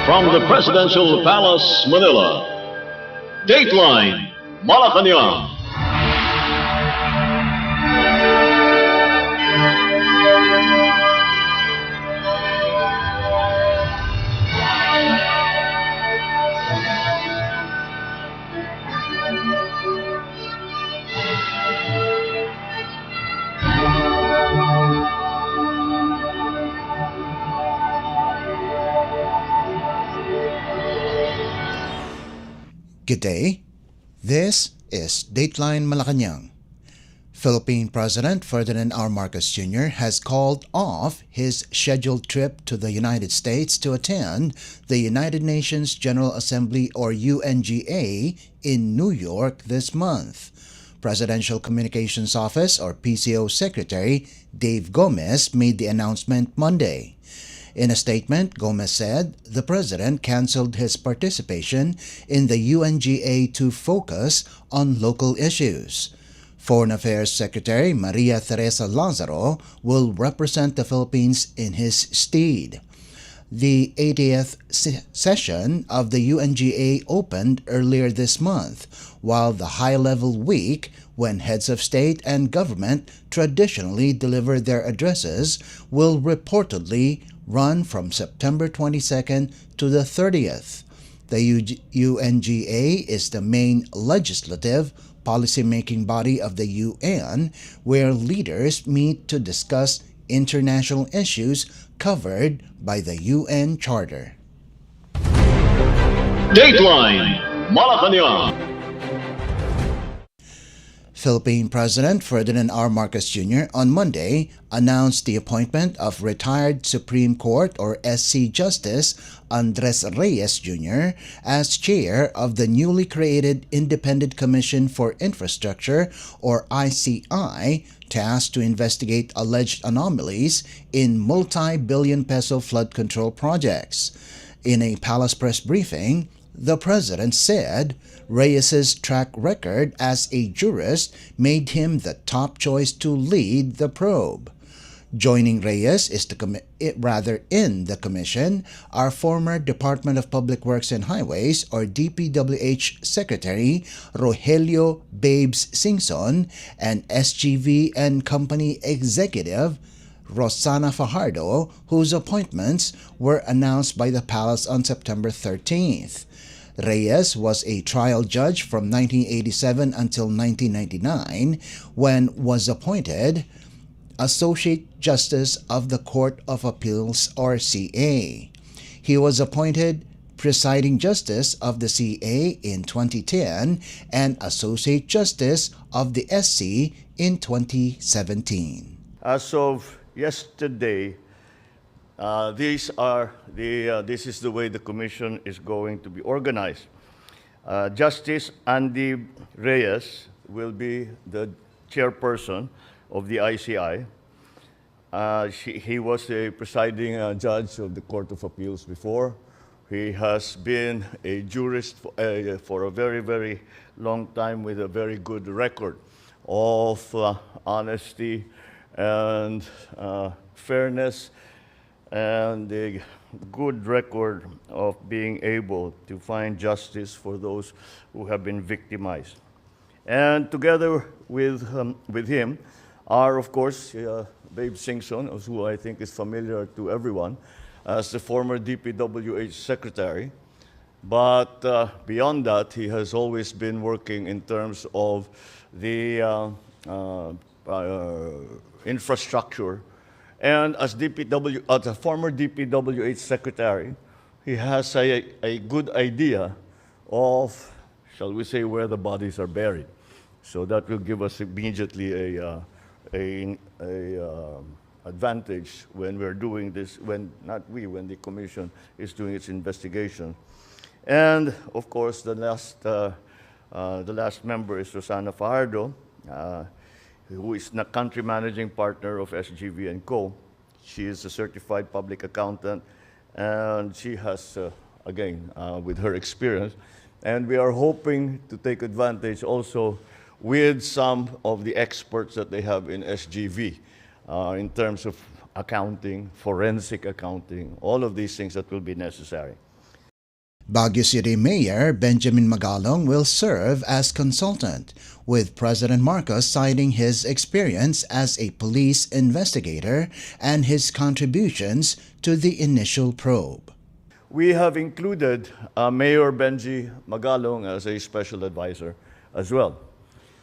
From the Presidential Palace, Manila, Dateline Malacañang. Good day. This is Dateline Malacañang. Philippine President Ferdinand R. Marcos Jr. has called off his scheduled trip to the United States to attend the United Nations General Assembly or UNGA in New York this month. Presidential Communications Office or PCO Secretary Dave Gomez made the announcement Monday. In a statement, Gomez said the president canceled his participation in the UNGA to focus on local issues. Foreign Affairs Secretary Maria Teresa Lazaro will represent the Philippines in his stead. The 80th session of the UNGA opened earlier this month, while the high-level week, when heads of state and government traditionally deliver their addresses, will reportedly run from September 22nd to the 30th. The UNGA is the main legislative policy-making body of the UN, where leaders meet to discuss international issues covered by the UN Charter. Dateline Malacañang. Philippine President Ferdinand R. Marcos Jr. on Monday announced the appointment of retired Supreme Court or SC Justice Andres Reyes Jr. as chair of the newly created Independent Commission for Infrastructure or ICI, tasked to investigate alleged anomalies in multi-billion peso flood control projects. In a palace press briefing, the president said Reyes's track record as a jurist made him the top choice to lead the probe. Joining Reyes is in the commission are former Department of Public Works and Highways or DPWH Secretary Rogelio Babes Singson and SGV and Company Executive Rosana Fajardo, whose appointments were announced by the palace on September 13th. Reyes was a trial judge from 1987 until 1999 when was appointed Associate Justice of the Court of Appeals or CA. He was appointed Presiding Justice of the CA in 2010 and Associate Justice of the SC in 2017. As of yesterday, this is the way the commission is going to be organized. Justice Andy Reyes will be the chairperson of the ICI. He was a presiding judge of the Court of Appeals before. He has been a jurist for a very, very long time with a very good record of honesty and fairness, and a good record of being able to find justice for those who have been victimized. And together with him are, of course, Babe Singson, who I think is familiar to everyone, as the former DPWH Secretary. But beyond that, he has always been working in terms of the infrastructure. And as a former DPWH Secretary, he has a good idea of, shall we say, where the bodies are buried. So that will give us immediately a advantage when we're doing this, when the commission is doing its investigation. And of course, the last member is Rosana Fajardo, who is the country managing partner of SGV and Co. She is a certified public accountant, and she has, again, with her experience, and we are hoping to take advantage also with some of the experts that they have in SGV in terms of accounting, forensic accounting, all of these things that will be necessary. Baguio City Mayor Benjamin Magalong will serve as consultant, with President Marcos citing his experience as a police investigator and his contributions to the initial probe. We have included Mayor Benji Magalong as a special advisor as well.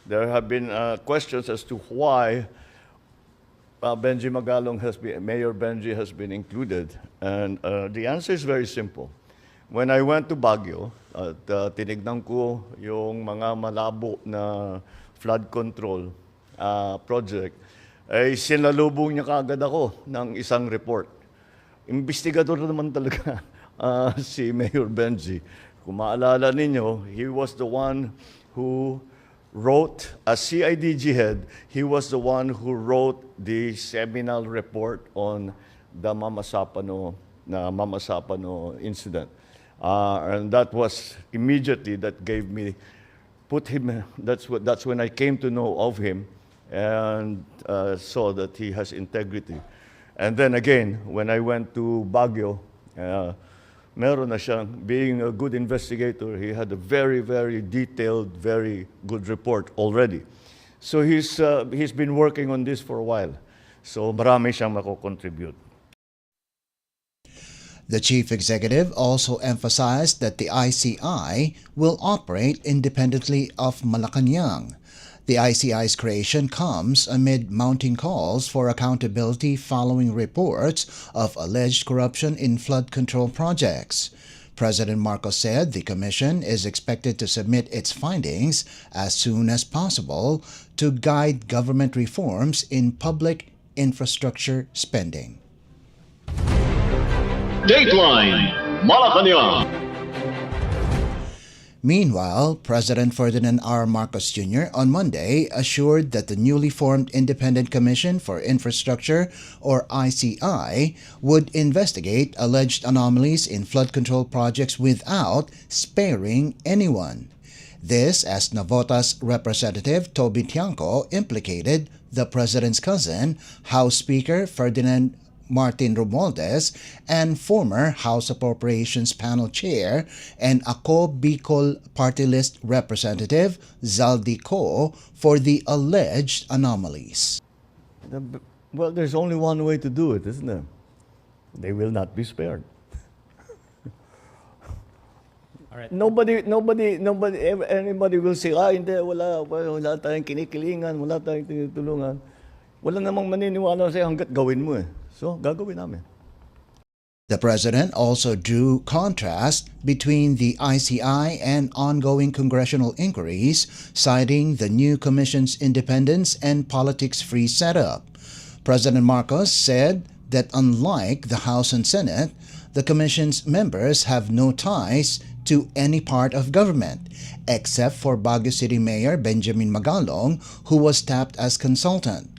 There have been questions as to why Mayor Benji has been included, and the answer is very simple. When I went to Baguio, tinignan ko yung mga malabo na flood control project, ay sinalubong niya kaagad ako ng isang report. Investigador naman talaga si Mayor Benji. Kung maalala ninyo, he was the one who wrote, as CIDG head, he was the one who wrote the seminal report on the Mama Sapano incident. And that was immediately that gave me, that's when I came to know of him and saw that he has integrity. And then again, when I went to Baguio, meron na siyang, being a good investigator, he had a very, very detailed, very good report already. So he's been working on this for a while. So marami siyang mako-contribute. The chief executive also emphasized that the ICI will operate independently of Malacañang. The ICI's creation comes amid mounting calls for accountability following reports of alleged corruption in flood control projects. President Marcos said the commission is expected to submit its findings as soon as possible to guide government reforms in public infrastructure spending. Dateline Malacañang. Meanwhile, President Ferdinand R. Marcos Jr. on Monday assured that the newly formed Independent Commission for Infrastructure, or ICI, would investigate alleged anomalies in flood control projects without sparing anyone. This as Navota's Representative Toby Tiangco implicated the president's cousin, House Speaker Ferdinand Martin Romualdez, and former House Appropriations Panel Chair and Ako Bicol Party List Representative Zaldi Co for the alleged anomalies. Well, there's only one way to do it, isn't there? They will not be spared. All right. Anybody will say, hindi, wala tayong kinikilingan, wala tayong tinutulungan. Wala namang maniniwala sa'yo hanggat gawin mo eh. So, gagawin namin. The president also drew contrast between the ICI and ongoing congressional inquiries, citing the new commission's independence and politics-free setup. President Marcos said that unlike the House and Senate, the commission's members have no ties to any part of government, except for Baguio City Mayor Benjamin Magalong, who was tapped as consultant.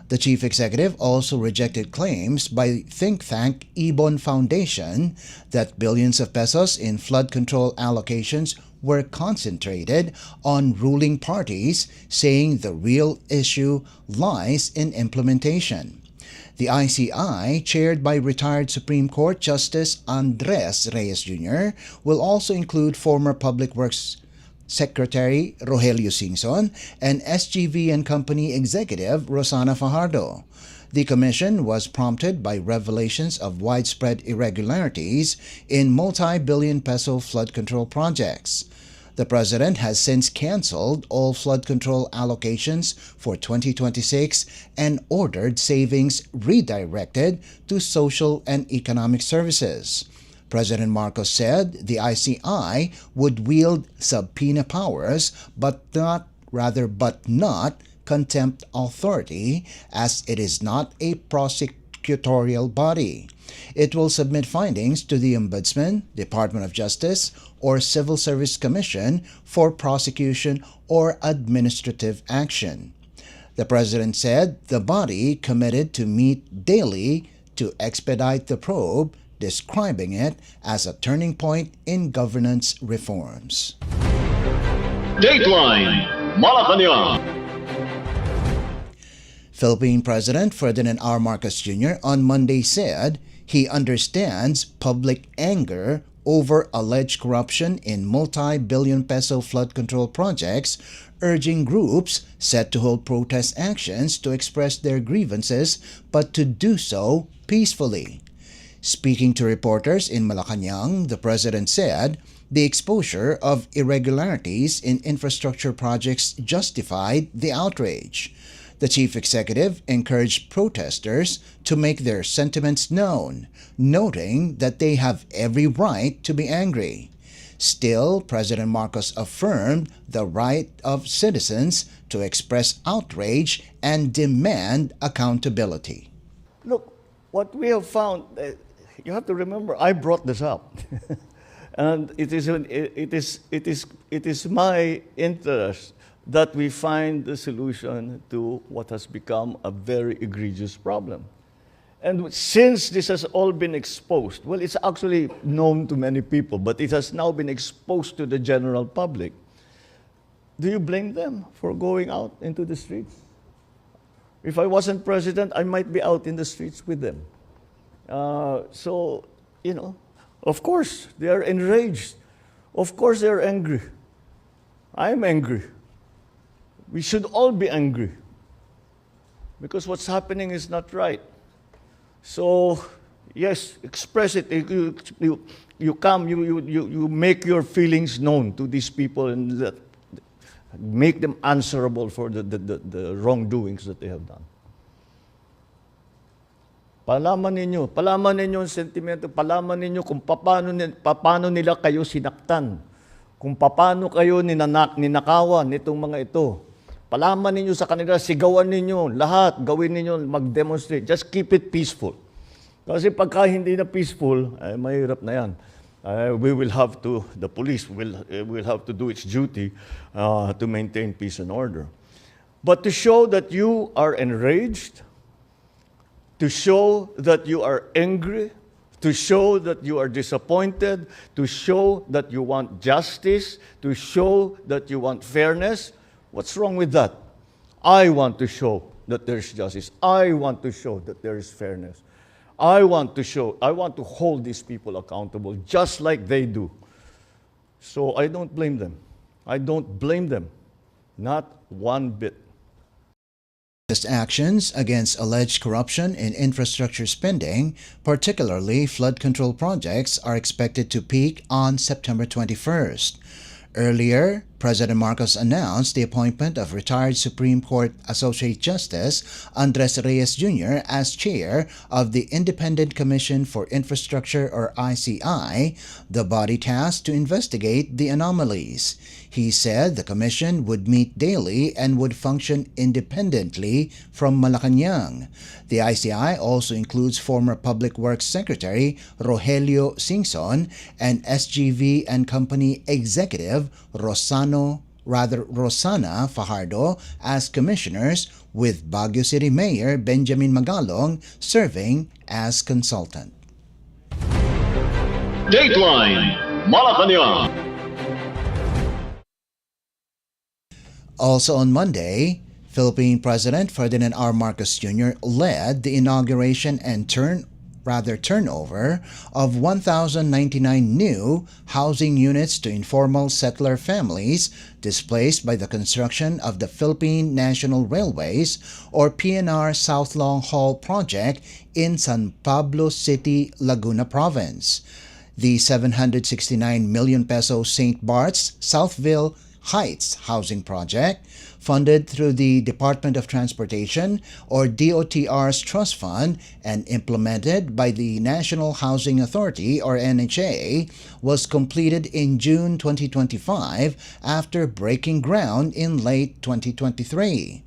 The chief executive also rejected claims by think tank Ibon Foundation that billions of pesos in flood control allocations were concentrated on ruling parties, saying the real issue lies in implementation. The ICI, chaired by retired Supreme Court Justice Andres Reyes Jr., will also include former Public Works Secretary Rogelio Singson and SGV and Company Executive Rosana Fajardo. The commission was prompted by revelations of widespread irregularities in multi-billion peso flood control projects. The president has since canceled all flood control allocations for 2026 and ordered savings redirected to social and economic services. President Marcos said the ICI would wield subpoena powers but not contempt authority, as it is not a prosecutorial body. It will submit findings to the Ombudsman, Department of Justice, or Civil Service Commission for prosecution or administrative action. The president said the body committed to meet daily to expedite the probe, describing it as a turning point in governance reforms. Dateline Malacañang. Philippine President Ferdinand R. Marcos Jr. on Monday said he understands public anger over alleged corruption in multi-billion peso flood control projects, urging groups set to hold protest actions to express their grievances but to do so peacefully. Speaking to reporters in Malacañang, the president said the exposure of irregularities in infrastructure projects justified the outrage. The chief executive encouraged protesters to make their sentiments known, noting that they have every right to be angry. Still, President Marcos affirmed the right of citizens to express outrage and demand accountability. Look, what we have found, you have to remember, I brought this up. And it is my interest that we find the solution to what has become a very egregious problem. And since this has all been exposed, well, it's actually known to many people, but it has now been exposed to the general public. Do you blame them for going out into the streets? If I wasn't president, I might be out in the streets with them. So, of course, they are enraged. Of course, they are angry. I'm angry. We should all be angry because what's happening is not right. So, yes, express it. You come, you make your feelings known to these people and make them answerable for the wrongdoings that they have done. Palaman ninyo ang sentimento, palaman ninyo kung paano nila kayo sinaktan, kung paano kayo ninakawan nitong mga ito. Palaman ninyo sa kanila, sigawan ninyo, lahat, gawin ninyo, mag-demonstrate. Just keep it peaceful. Kasi pagka hindi na peaceful, mahirap na yan. The police will have to do its duty to maintain peace and order. But to show that you are enraged, to show that you are angry, to show that you are disappointed, to show that you want justice, to show that you want fairness, what's wrong with that? I want to show that there's justice. I want to show that there is fairness. I want to hold these people accountable just like they do. So I don't blame them. I don't blame them. Not one bit. Actions against alleged corruption in infrastructure spending, particularly flood control projects, are expected to peak on September 21st. Earlier, President Marcos announced the appointment of retired Supreme Court Associate Justice Andres Reyes Jr. as chair of the Independent Commission for Infrastructure, or ICI, the body tasked to investigate the anomalies. He said the commission would meet daily and would function independently from Malacañang. The ICI also includes former Public Works Secretary Rogelio Singson and SGV and Company Executive Rosana Fajardo as commissioners, with Baguio City Mayor Benjamin Magalong serving as consultant. Dateline Malacañang. Also on Monday, Philippine President Ferdinand R. Marcos Jr. led the inauguration and turnover of 1,099 new housing units to informal settler families displaced by the construction of the Philippine National Railways, or PNR, South Long Haul project in San Pablo City, Laguna Province. The 769 million peso St. Bart's Southville Heights housing project, funded through the Department of Transportation, or DOTR's trust fund, and implemented by the National Housing Authority, or NHA, was completed in June 2025 after breaking ground in late 2023.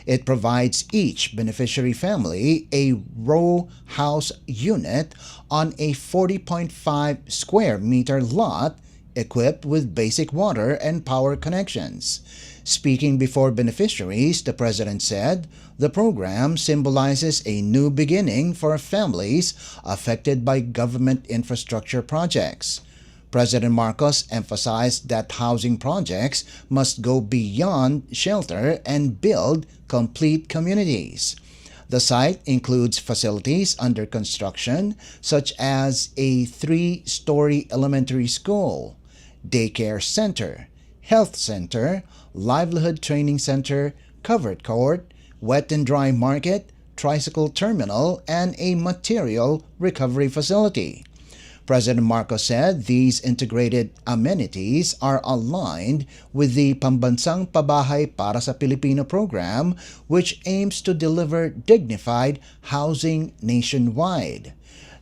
It provides each beneficiary family a row house unit on a 40.5 square meter lot equipped with basic water and power connections. Speaking before beneficiaries, the president said the program symbolizes a new beginning for families affected by government infrastructure projects. President Marcos emphasized that housing projects must go beyond shelter and build complete communities. The site includes facilities under construction such as a 3-story elementary school, daycare center, health center, livelihood training center, covered court, wet and dry market, tricycle terminal, and a material recovery facility. President Marcos said these integrated amenities are aligned with the Pambansang Pabahay para sa Pilipino program, which aims to deliver dignified housing nationwide.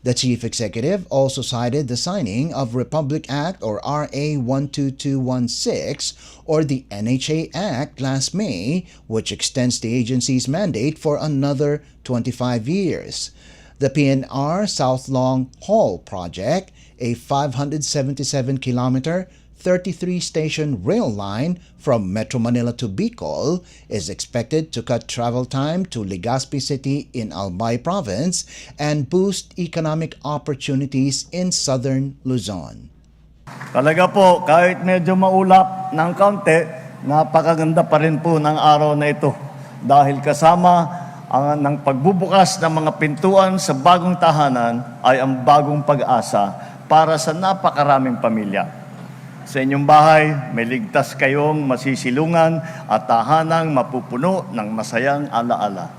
The chief executive also cited the signing of Republic Act or RA 12216 or the NHA Act last May, which extends the agency's mandate for another 25 years. The PNR South Long Haul Project, a 577-kilometer, 33-station rail line from Metro Manila to Bicol, is expected to cut travel time to Legazpi City in Albay Province and boost economic opportunities in southern Luzon. Talaga po, kahit medyo maulap ng kaunti, napakaganda pa rin po ng araw na ito. Dahil kasama ng pagbubukas ng mga pintuan sa bagong tahanan ay ang bagong pag-asa para sa napakaraming pamilya. Sa inyong bahay, may ligtas kayong masisilungan at tahanang mapupuno ng masayang alaala.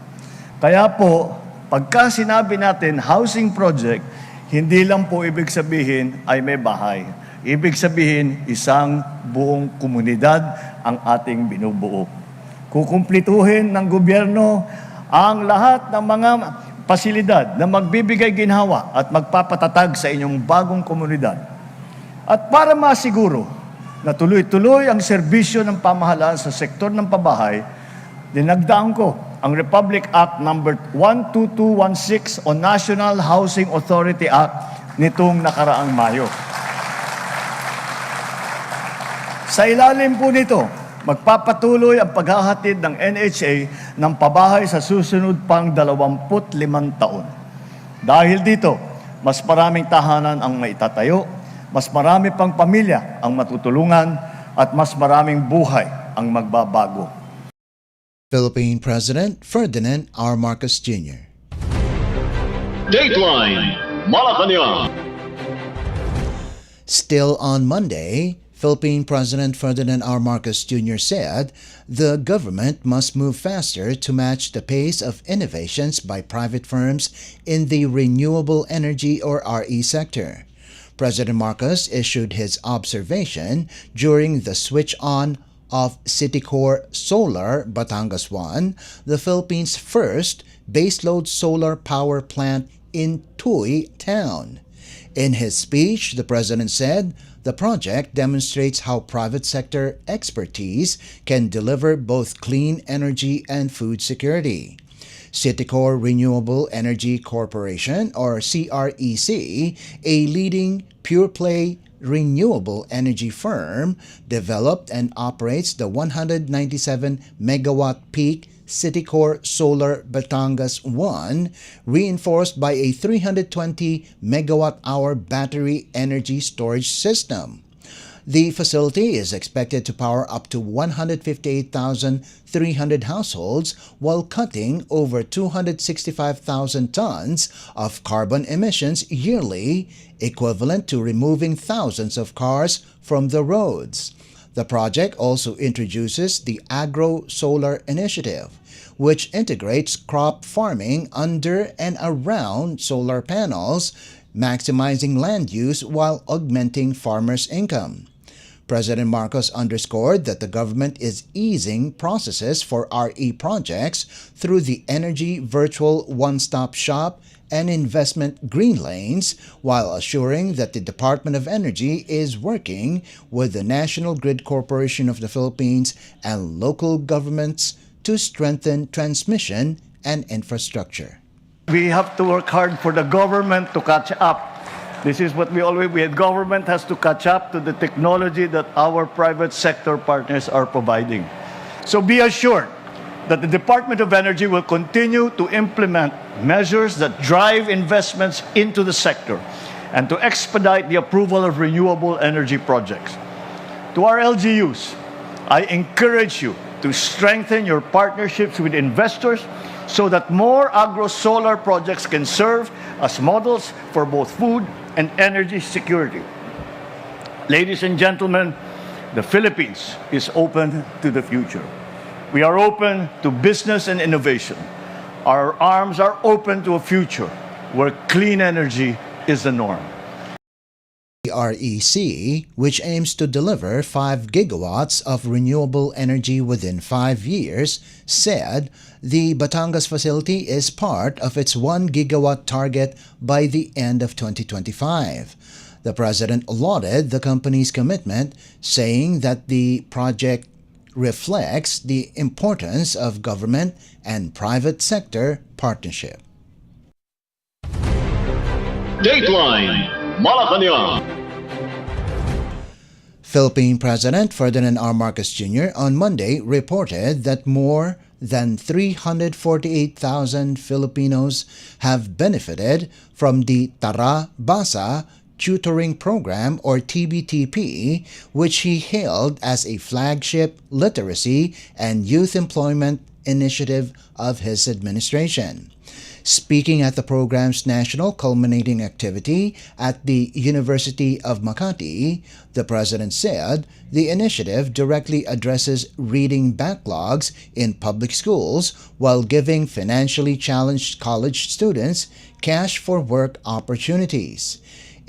Kaya po, pagka sinabi natin housing project, hindi lang po ibig sabihin ay may bahay. Ibig sabihin, isang buong komunidad ang ating binubuo. Kukumplituhin ng gobyerno ang lahat ng mga pasilidad na magbibigay ginhawa at magpapatatag sa inyong bagong komunidad. At para masiguro na tuloy-tuloy ang serbisyo ng pamahalaan sa sektor ng pabahay, dinagdaan ko ang Republic Act No. 12216 o National Housing Authority Act nitong nakaraang Mayo. Sa ilalim po nito, magpapatuloy ang paghahatid ng NHA ng pabahay sa susunod pang 25 taon. Dahil dito, mas maraming tahanan ang maitatayo, mas marami pang pamilya ang matutulungan, at mas maraming buhay ang magbabago. Philippine President Ferdinand R. Marcos Jr. Dateline Malacañang. Still on Monday, Philippine President Ferdinand R. Marcos Jr. said the government must move faster to match the pace of innovations by private firms in the renewable energy or RE sector. President Marcos issued his observation during the switch-on of Citycore Solar Batangas 1, the Philippines' first baseload solar power plant in Tuy Town. In his speech, the president said the project demonstrates how private sector expertise can deliver both clean energy and food security. Citycore Renewable Energy Corporation, or CREC, a leading pure-play renewable energy firm, developed and operates the 197-megawatt peak Citycore Solar Batangas 1, reinforced by a 320-megawatt-hour battery energy storage system. The facility is expected to power up to 158,300 households while cutting over 265,000 tons of carbon emissions yearly, equivalent to removing thousands of cars from the roads. The project also introduces the Agro Solar Initiative, which integrates crop farming under and around solar panels, maximizing land use while augmenting farmers' income. President Marcos underscored that the government is easing processes for RE projects through the Energy Virtual One-Stop Shop and Investment Green Lanes, while assuring that the Department of Energy is working with the National Grid Corporation of the Philippines and local governments to strengthen transmission and infrastructure. We have to work hard for the government to catch up. This is what the government has to catch up to the technology that our private sector partners are providing. So be assured that the Department of Energy will continue to implement measures that drive investments into the sector and to expedite the approval of renewable energy projects. To our LGUs, I encourage you to strengthen your partnerships with investors so that more agro-solar projects can serve as models for both food and energy security. Ladies and gentlemen, the Philippines is open to the future. We are open to business and innovation. Our arms are open to a future where clean energy is the norm. The REC, which aims to deliver 5 gigawatts of renewable energy within 5 years, said the Batangas facility is part of its 1 gigawatt target by the end of 2025. The president lauded the company's commitment, saying that the project reflects the importance of government and private sector partnership. Dateline Malacañang. Philippine President Ferdinand R. Marcos Jr. on Monday reported that more than 348,000 Filipinos have benefited from the Tara Basa Tutoring Program or TBTP, which he hailed as a flagship literacy and youth employment initiative of his administration. Speaking at the program's national culminating activity at the University of Makati, the president said the initiative directly addresses reading backlogs in public schools while giving financially challenged college students cash for work opportunities.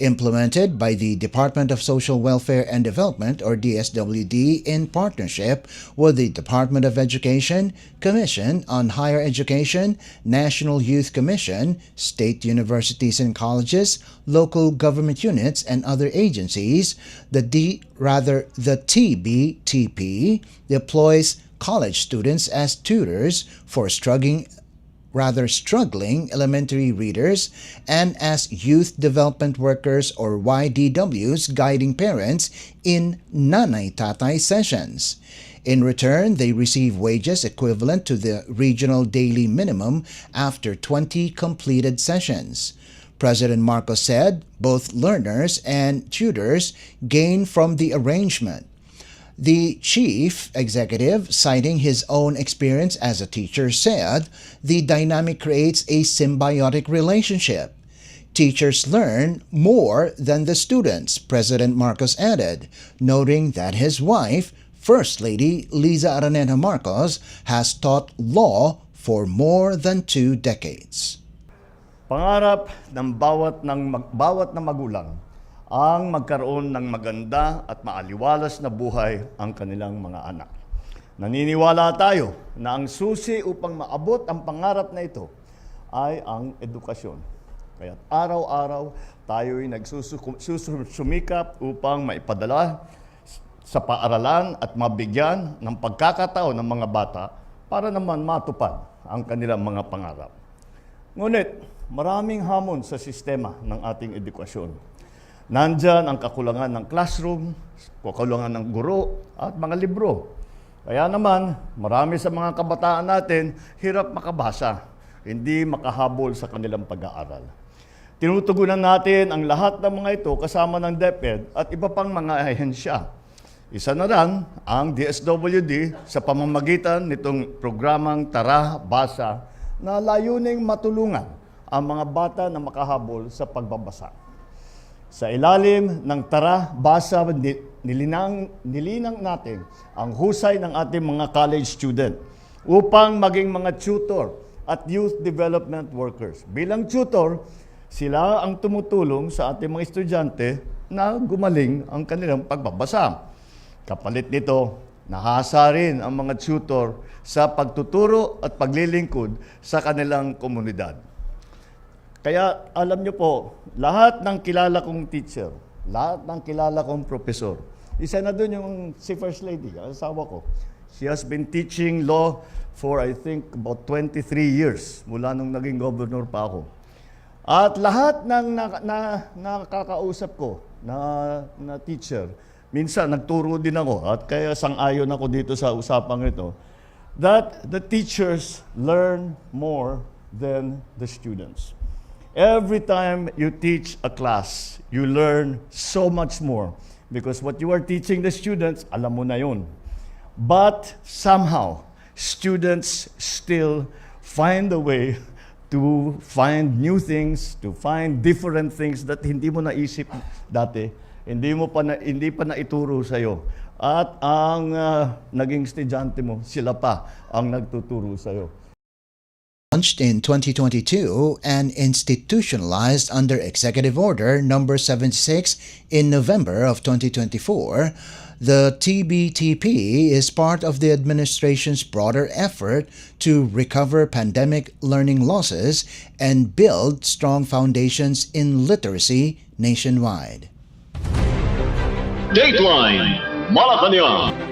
Implemented by the Department of Social Welfare and Development or DSWD in partnership with the Department of Education, Commission on Higher Education, National Youth Commission, state universities and colleges, local government units and other agencies, the TBTP deploys college students as tutors for struggling elementary readers and as youth development workers or YDWs guiding parents in nanay-tatay sessions. In return, they receive wages equivalent to the regional daily minimum after 20 completed sessions. President Marcos said both learners and tutors gain from the arrangement. The chief executive, citing his own experience as a teacher, said the dynamic creates a symbiotic relationship. Teachers learn more than the students, President Marcos added, noting that his wife, First Lady Liza Araneta Marcos, has taught law for more than 2 decades. Pangarap ng bawat na magulang ang magkaroon ng maganda at maaliwalas na buhay ang kanilang mga anak. Naniniwala tayo na ang susi upang maabot ang pangarap na ito ay ang edukasyon. Kaya araw-araw tayo'y nagsusumikap upang maipadala sa paaralan at mabigyan ng pagkakataon ng mga bata para naman matupad ang kanilang mga pangarap. Ngunit maraming hamon sa sistema ng ating edukasyon. Nandyan ang kakulangan ng classroom, kakulangan ng guro at mga libro. Kaya naman, marami sa mga kabataan natin hirap makabasa, hindi makahabol sa kanilang pag-aaral. Tinutugunan natin ang lahat ng mga ito kasama ng DepEd at iba pang mga ahensya. Isa na lang ang DSWD sa pamamagitan nitong programang Tara Basa na layuning matulungan ang mga bata na makahabol sa pagbabasa. Sa ilalim ng Tara Basa, nilinang natin ang husay ng ating mga college student upang maging mga tutor at youth development workers. Bilang tutor, sila ang tumutulong sa ating mga estudyante na gumaling ang kanilang pagbabasa. Kapalit nito, nahasa rin ang mga tutor sa pagtuturo at paglilingkod sa kanilang komunidad. Kaya alam nyo po, lahat ng kilala kong teacher, lahat ng kilala kong professor, isa na doon yung si First Lady, ang asawa ko. She has been teaching law for I think about 23 years mula nung naging governor pa ako. At lahat ng nakakausap ko na teacher, minsan nagturo din ako at kaya sang-ayon ako dito sa usapang ito, that the teachers learn more than the students. Every time you teach a class, you learn so much more because what you are teaching the students, alam mo na yun. But somehow, students still find a way to find new things, to find different things that hindi mo naisip dati, hindi pa naituro sa iyo. At ang naging estudyante mo, sila pa ang nagtuturo sa iyo. Launched in 2022 and institutionalized under Executive Order Number 76 in November of 2024, the TBTP is part of the administration's broader effort to recover pandemic learning losses and build strong foundations in literacy nationwide. Dateline Malacañang.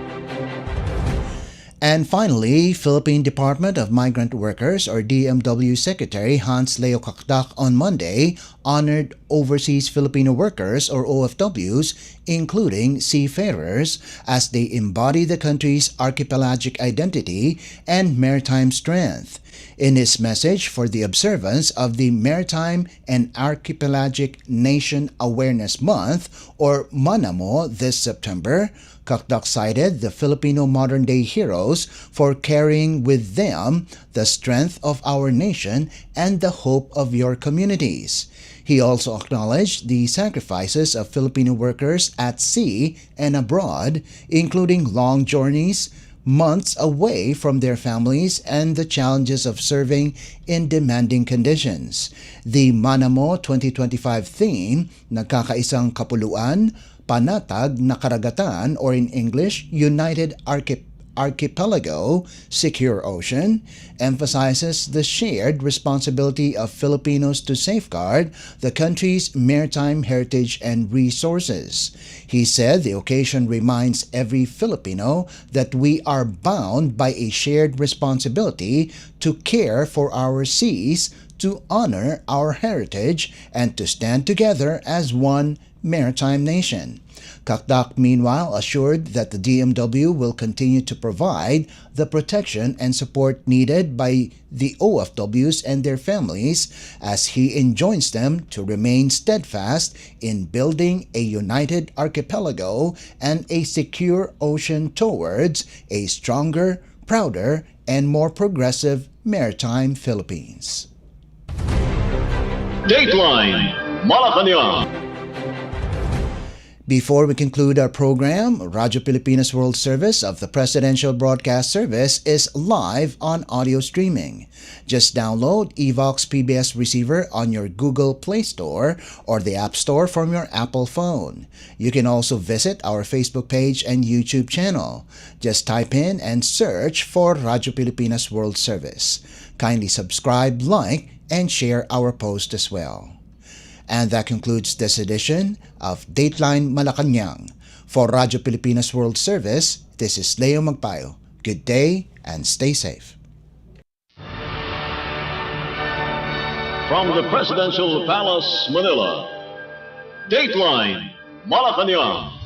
And finally, Philippine Department of Migrant Workers or DMW Secretary Hans Leo on Monday honored overseas Filipino workers or OFWs, including seafarers, as they embody the country's archipelagic identity and maritime strength. In his message for the observance of the Maritime and Archipelagic Nation Awareness Month or MANAMO this September, Kakdak cited the Filipino modern-day heroes for carrying with them the strength of our nation and the hope of your communities. He also acknowledged the sacrifices of Filipino workers at sea and abroad, including long journeys, months away from their families, and the challenges of serving in demanding conditions. The Manamo 2025 theme, Nagkakaisang Kapuluan, Panatag na Karagatan, or in English, United Archipelago, Secure Ocean, emphasizes the shared responsibility of Filipinos to safeguard the country's maritime heritage and resources. He said the occasion reminds every Filipino that we are bound by a shared responsibility to care for our seas, to honor our heritage, and to stand together as one maritime nation. Kakdak, meanwhile, assured that the DMW will continue to provide the protection and support needed by the OFWs and their families as he enjoins them to remain steadfast in building a united archipelago and a secure ocean towards a stronger, prouder, and more progressive maritime Philippines. Dateline Malacañang. Before we conclude our program, Radyo Pilipinas World Service of the Presidential Broadcast Service is live on audio streaming. Just download Evox PBS Receiver on your Google Play Store or the App Store from your Apple phone. You can also visit our Facebook page and YouTube channel. Just type in and search for Radyo Pilipinas World Service. Kindly subscribe, like, and share our post as well. And that concludes this edition of Dateline Malacañang. For Radyo Pilipinas World Service, this is Leo Magpayo. Good day and stay safe. From the Presidential Palace, Manila, Dateline Malacañang.